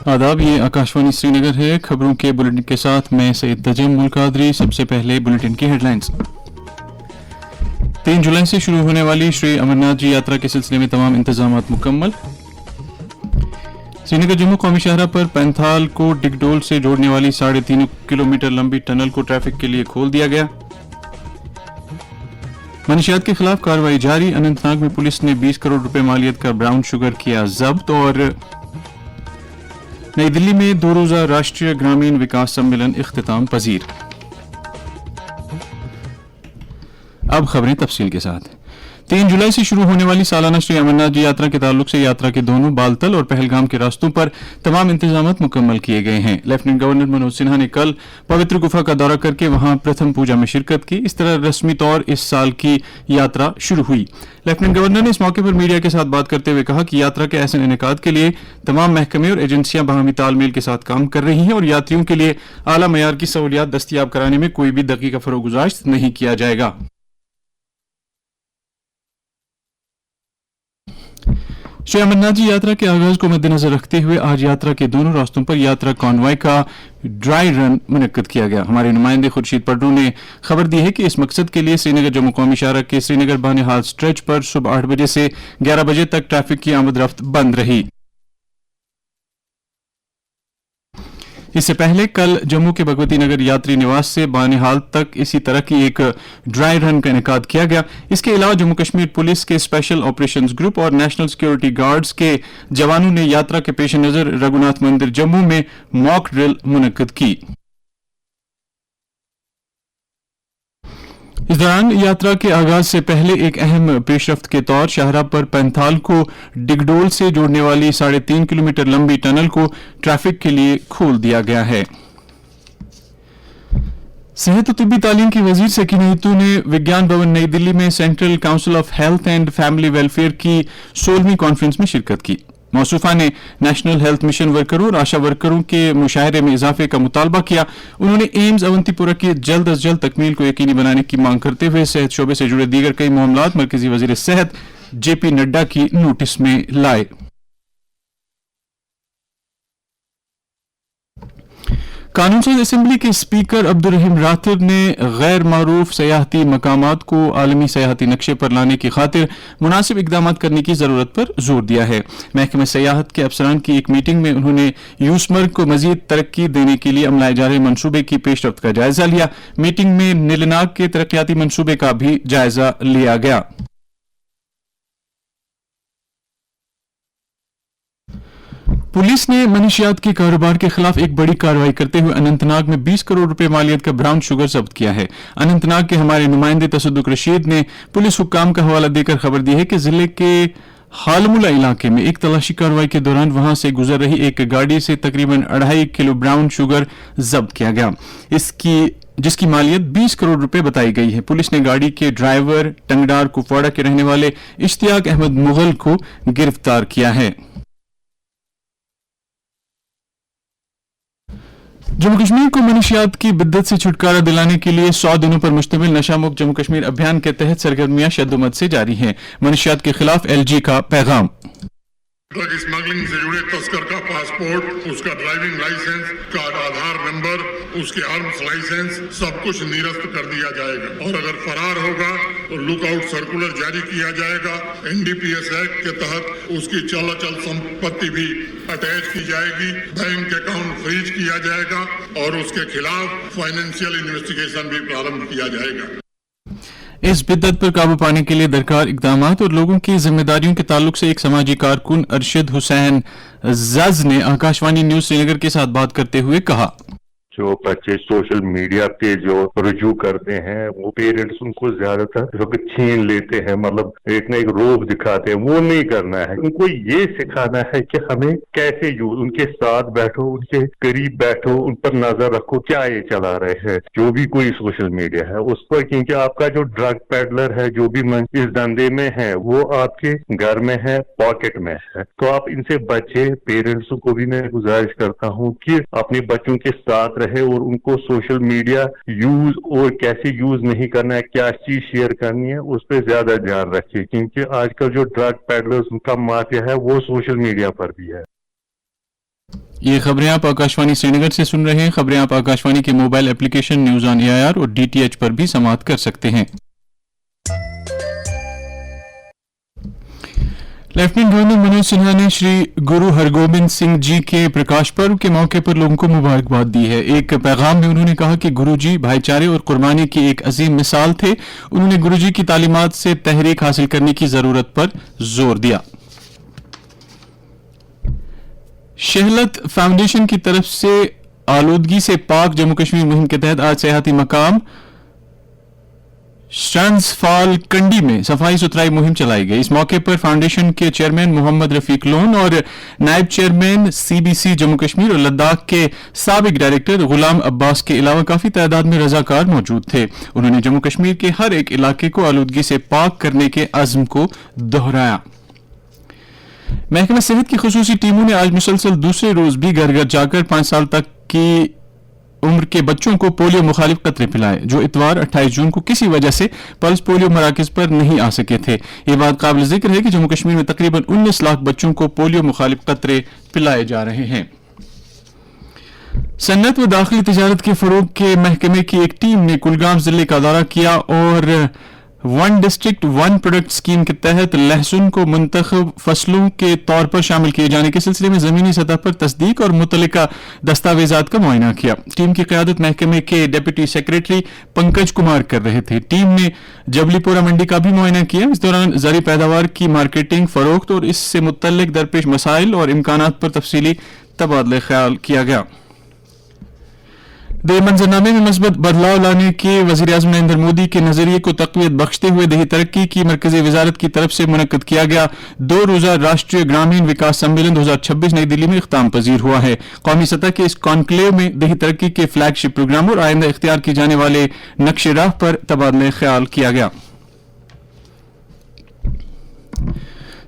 आदाब, ये आकाशवाणी श्रीनगर है। खबरों के बुलेटिन के साथ मैं सैयद तजम मुल्क कादरी। सबसे पहले बुलेटिन की हेडलाइंस। 3 जुलाई से शुरू होने वाली श्री अमरनाथ जी यात्रा के सिलसिले में तमाम इंतजाम मुकम्मल। श्रीनगर जम्मू कौमी शाहरा पर पैंथाल को डिगडोल से जोड़ने वाली 3.5 किलोमीटर लंबी टनल को ट्रैफिक के लिए खोल दिया गया। मनशियात के खिलाफ कार्रवाई जारी। अनंतनाग में पुलिस ने 20 करोड़ रुपए मालियत का ब्राउन शुगर किया जब्त। और नई दिल्ली में 2 रोजा राष्ट्रीय ग्रामीण विकास सम्मेलन इख्तिताम पजीर। अब खबरें तफसील के साथ। 3 जुलाई से शुरू होने वाली सालाना श्री अमरनाथ जी यात्रा के ताल्लुक से यात्रा के दोनों बालतल और पहलगाम के रास्तों पर तमाम इंतजाम मुकम्मल किए गए हैं। लेफ्टिनेंट गवर्नर मनोज सिन्हा ने कल पवित्र गुफा का दौरा करके वहां प्रथम पूजा में शिरकत की। इस तरह रस्मी तौर इस साल की यात्रा शुरू हुई। लेफ्टिनेंट गवर्नर ने इस मौके पर मीडिया के साथ बात करते हुए कहा कि यात्रा के ऐसे इनेकाद के लिए तमाम महकमे और एजेंसियां बाहमी तालमेल के साथ काम कर रही हैं और यात्रियों के लिए आला मयार की सहूलियात दस्तियाब कराने में कोई भी दकीका फरोगुजाश्त नहीं किया जाएगा। श्री अमरनाथ जी यात्रा के आगाज को मद्देनजर रखते हुए आज यात्रा के दोनों रास्तों पर यात्रा कॉन्वॉय का ड्राई रन मुनक्कद किया गया। हमारे नुमाइंदे खुर्शीद पड्डू ने खबर दी है कि इस मकसद के लिए श्रीनगर जम्मू कौमी शाहरा के श्रीनगर बानिहाल स्ट्रेच पर सुबह 8 बजे से 11 बजे तक ट्रैफिक की आमद रफ्त बंद रही। इससे पहले कल जम्मू के भगवती नगर यात्री निवास से बानिहाल तक इसी तरह की एक ड्राई रन का इनेकाद किया गया। इसके अलावा जम्मू कश्मीर पुलिस के स्पेशल ऑपरेशंस ग्रुप और नेशनल सिक्योरिटी गार्ड्स के जवानों ने यात्रा के पेश नजर रघुनाथ मंदिर जम्मू में मॉक ड्रिल मुनक्कद की। इस दौरान यात्रा के आगाज से पहले एक अहम पेशरफ्त के तौर शाहरा पर पैंथाल को डिगडोल से जोड़ने वाली 3.5 किलोमीटर लंबी टनल को ट्रैफिक के लिए खोल दिया गया है। सेहत और तिब्बी तालीम की वजीर सकीना हितू ने विज्ञान भवन नई दिल्ली में central council of health and family welfare की 16वीं कॉन्फ्रेंस में शिरकत की। मौसूफा ने नेशनल हेल्थ मिशन वर्करों और आशा वर्करों के मुशाहरे में इजाफे का मुतालबा किया। उन्होंने एम्स अवंतीपुरा की जल्द अज जल्द तकमील को यकीनी बनाने की मांग करते हुए सेहत शोबे से जुड़े दीगर कई मामलात मरकजी वजीर सेहत जेपी नड्डा की नोटिस में लाए। कानून साज असेंबली के स्पीकर अब्दुल रहीम राथिर ने गैर मारूफ सयाहती मकामात को आलमी सयाहती नक्शे पर लाने की खातिर मुनासिब इकदाम करने की जरूरत पर जोर दिया है। महकमे सयाहत के अफसरान की एक मीटिंग में उन्होंने यूसमर्ग को मजीद तरक्की देने के लिए अमलाए जा रहे मनसूबे की पेशरफ्त का जायजा लिया। मीटिंग में नीलनाग के तरक्याती मनसूबे का भी जायजा लिया गया। पुलिस ने मनशियात के कारोबार के खिलाफ एक बड़ी कार्रवाई करते हुए अनंतनाग में 20 करोड़ रुपए मालियत का ब्राउन शुगर जब्त किया है। अनंतनाग के हमारे नुमाइंदे तसद्दुक रशीद ने पुलिस हुक्काम का हवाला देकर खबर दी है कि जिले के हालमुला इलाके में एक तलाशी कार्रवाई के दौरान वहां से गुजर रही एक गाड़ी से तकरीबन 2.5 किलो ब्राउन शुगर जब्त किया गया, जिसकी मालियत 20 करोड़ रुपए बताई गई है। पुलिस ने गाड़ी के ड्राइवर टंगडार कुपवाड़ा के रहने वाले इश्तियाक अहमद मुगल को गिरफ्तार किया है। जम्मू कश्मीर को मनशियात की बिद्दत से छुटकारा दिलाने के लिए 100 दिनों पर मुश्तमिल नशा मुक्त जम्मू कश्मीर अभियान के तहत सरगर्मियां शद्दुमद से जारी हैं। मनशियात के खिलाफ एलजी का पैगाम। ड्रग स्मगलिंग से जुड़े तस्कर का पासपोर्ट, उसका ड्राइविंग लाइसेंस, का आधार नंबर, उसके आर्म्स लाइसेंस सब कुछ निरस्त कर दिया जाएगा और अगर फरार होगा तो लुकआउट सर्कुलर जारी किया जाएगा। एनडीपीएस एक्ट के तहत उसकी चल संपत्ति भी अटैच की जाएगी, बैंक अकाउंट फ्रीज किया जाएगा और उसके खिलाफ फाइनेंशियल इन्वेस्टिगेशन भी प्रारंभ किया जाएगा। इस बिद्दत पर काबू पाने के लिए दरकार इकदामात और लोगों की जिम्मेदारियों के ताल्लुक से एक समाजी कारकुन अरशद हुसैन जज ने आकाशवाणी न्यूज श्रीनगर के साथ बात करते हुए कहा, जो बच्चे सोशल मीडिया पे जो रुजू करते हैं वो पेरेंट्स उनको ज्यादातर छीन लेते हैं, मतलब एक ना एक रोब दिखाते हैं, वो नहीं करना है। उनको ये सिखाना है कि हमें कैसे यूज, उनके साथ बैठो, उनके करीब बैठो, उन पर नजर रखो क्या ये चला रहे हैं जो भी कोई सोशल मीडिया है उस पर, क्योंकि आपका जो ड्रग पेडलर है जो भी इस धंधे में है वो आपके घर में है, पॉकेट में है। तो आप इनसे बचे। पेरेंट्स को भी मैं गुजारिश करता हूँ कि अपने बच्चों के साथ रहे और उनको सोशल मीडिया यूज और कैसे यूज नहीं करना है, क्या चीज शेयर करनी है, उस पर ज्यादा ध्यान रखिए, क्योंकि आजकल जो ड्रग पेडलर्स उनका माफिया है वो सोशल मीडिया पर भी है। یہ خبریں آپ آکاشوانی سری نگر سے سن رہے ہیں. خبریں آپ آکاشوانی کے mobile application news on AIR اور DTH پر بھی سماعت کر سکتے ہیں. لیفٹیننٹ گورنر منوج سنہا نے شری گرو ہرگوبند سنگھ جی کے پرکاش پرو کے موقع پر لوگوں کو مبارکباد دی ہے. ایک پیغام میں انہوں نے کہا کہ گرو جی بھائی چارے اور قربانی کی ایک عظیم مثال تھے. انہوں نے گرو جی کی تعلیمات سے تحریک حاصل کرنے کی ضرورت پر زور دیا. شہلت فاؤنڈیشن کی طرف سے آلودگی سے پاک جموں کشمیر مہم کے تحت آج سیاحتی مقام شرنز-فال کنڈی میں صفائی ستھرائی مہم چلائی گئی. اس موقع پر فاؤنڈیشن کے چیئرمین محمد رفیق لون اور نائب چیئرمین CBC جموں کشمیر اور لداخ کے سابق ڈائریکٹر غلام عباس کے علاوہ کافی تعداد میں رضاکار موجود تھے. انہوں نے جموں کشمیر کے ہر ایک علاقے کو آلودگی سے پاک کرنے کے عزم کو دہرایا. محکمہ صحت کی خصوصی ٹیموں نے آج مسلسل دوسرے روز بھی گھر گھر جا کر 5 سال تک کی عمر کے بچوں کو پولیو مخالف قطرے پلائے جو اتوار 28 جون کو کسی وجہ سے پلس پولیو مراکز پر نہیں آ سکے تھے. یہ بات قابل ذکر ہے کہ جموں کشمیر میں تقریباً 19 لاکھ بچوں کو پولیو مخالف قطرے پلائے جا رہے ہیں. صنعت و داخلی تجارت کے فروغ کے محکمے کی ایک ٹیم نے کلگام ضلع کا دورہ کیا اور one district one product scheme کے تحت لہسن کو منتخب فصلوں کے طور پر شامل کیے جانے کے سلسلے میں زمینی سطح پر تصدیق اور متعلقہ دستاویزات کا معائنہ کیا. ٹیم کی قیادت محکمے کے ڈپٹی سیکریٹری پنکج کمار کر رہے تھے. ٹیم نے جبلی پورہ منڈی کا بھی معائنہ کیا. اس دوران زرعی پیداوار کی مارکیٹنگ، فروخت اور اس سے متعلق درپیش مسائل اور امکانات پر تفصیلی تبادلہ خیال کیا گیا. دیہی منظرنامے میں مثبت بدلاؤ لانے کے وزیر اعظم نریندر مودی کے نظریے کو تقویت بخشتے ہوئے دیہی ترقی کی مرکزی وزارت کی طرف سے منعقد کیا گیا 2 روزہ راشٹریہ گرامین وکاس سمیلن 2026 نئی دلی میں اختتام پذیر ہوا ہے. قومی سطح کے اس کانکلیو میں دیہی ترقی کے فلیگ شپ پروگراموں اور آئندہ اختیار کیے جانے والے نقش راہ پر تبادلہ خیال کیا گیا.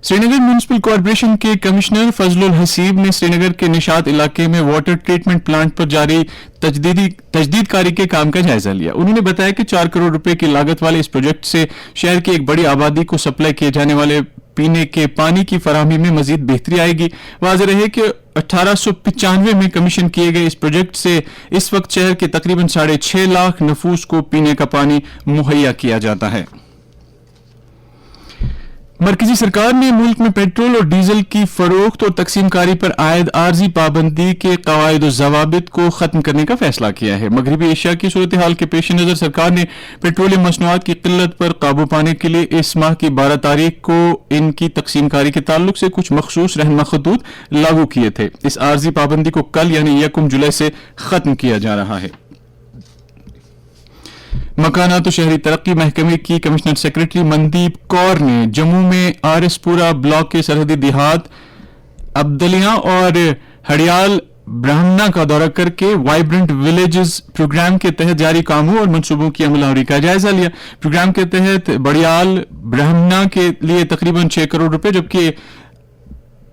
سری نگر میونسپل کارپوریشن کے کمشنر فضل الحسیب نے سری نگر کے نشاط علاقے میں واٹر ٹریٹمنٹ پلانٹ پر جاری تجدید کاری کے کام کا جائزہ لیا. انہوں نے بتایا کہ 4 کروڑ روپے کی لاگت والے اس پروجیکٹ سے شہر کی ایک بڑی آبادی کو سپلائی کیے جانے والے پینے کے پانی کی فراہمی میں مزید بہتری آئے گی. واضح رہے کہ 1895 میں کمیشن کیے گئے اس پروجیکٹ سے اس وقت شہر کے تقریباً 6.5 لاکھ نفوس کو پینے کا پانی مہیا کیا جاتا ہے. مرکزی سرکار نے ملک میں پیٹرول اور ڈیزل کی فروخت اور تقسیم کاری پر عائد عارضی پابندی کے قواعد و ضوابط کو ختم کرنے کا فیصلہ کیا ہے. مغربی ایشیا کی صورتحال کے پیش نظر سرکار نے پیٹرولیم مصنوعات کی قلت پر قابو پانے کے لیے اس ماہ کی 12 تاریخ کو ان کی تقسیم کاری کے تعلق سے کچھ مخصوص رہنما خطوط لاگو کیے تھے. اس عارضی پابندی کو کل یعنی 1 جولائی سے ختم کیا جا رہا ہے. مکانات و شہری ترقی محکمے کی کمشنر سیکرٹری مندیپ کور نے جموں میں RS پورہ بلاک کے سرحدی دیہات عبدلیاں اور ہڑیال برہمنا کا دورہ کر کے وائبرنٹ ولیجز پروگرام کے تحت جاری کاموں اور منصوبوں کی عمل آوری کا جائزہ لیا. پروگرام کے تحت بڑیال برہمنا کے لیے تقریباً 6 کروڑ روپے جبکہ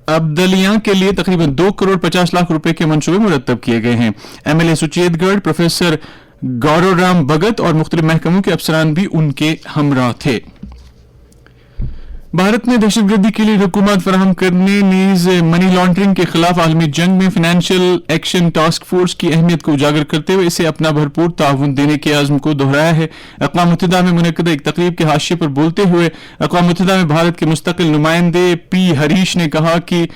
عبدلیاں کے لیے تقریباً 2 کروڑ 50 لاکھ روپے کے منصوبے مرتب کیے گئے ہیں. MLA سچیت گڑھ، پروفیسر گورو رام بھگت اور مختلف محکموں کے افسران بھی ان کے ہمراہ تھے. بھارت نے دہشت گردی کے لیے رقومات فراہم کرنے نیز منی لانڈرنگ کے خلاف عالمی جنگ میں فائنینشیل ایکشن ٹاسک فورس کی اہمیت کو اجاگر کرتے ہوئے اسے اپنا بھرپور تعاون دینے کے عزم کو دہرایا ہے. اقوام متحدہ میں منعقدہ ایک تقریب کے حاشیے پر بولتے ہوئے اقوام متحدہ میں بھارت کے مستقل نمائندے پی ہریش نے کہا کہ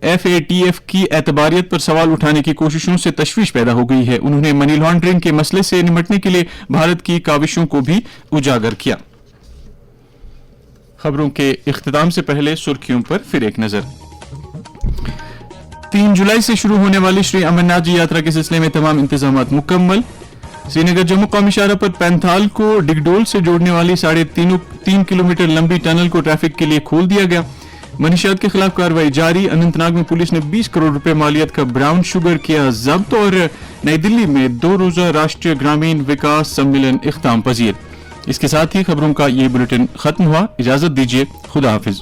FATF کی اعتباریت پر سوال اٹھانے کی کوششوں سے تشویش پیدا ہو گئی ہے. انہوں نے منی لانڈرنگ کے مسئلے سے نمٹنے کے لیے بھارت کی کاوشوں کو بھی اجاگر کیا. خبروں کے اختتام سے پہلے سرخیوں پر پھر ایک نظر. 3 جولائی سے شروع ہونے والی شری امرناتھ جی یاترا کے سلسلے میں تمام انتظامات مکمل. سری نگر جموں قومی شاہراہ پر پینتھال کو ڈگڈول سے جوڑنے والی 3.5 کلومیٹر لمبی ٹنل کو ٹریفک کے لیے کھول دیا گیا. منشیات کے خلاف کارروائی جاری. اننت ناگ میں پولیس نے 20 کروڑ روپے مالیت کا براؤن شوگر کیا ضبط اور نئی دلی میں 2 روزہ راشٹریہ گرامین وکاس سمیلن اختتام پذیر. اس کے ساتھ ہی خبروں کا یہ بلیٹن ختم ہوا. اجازت دیجیے. خدا حافظ.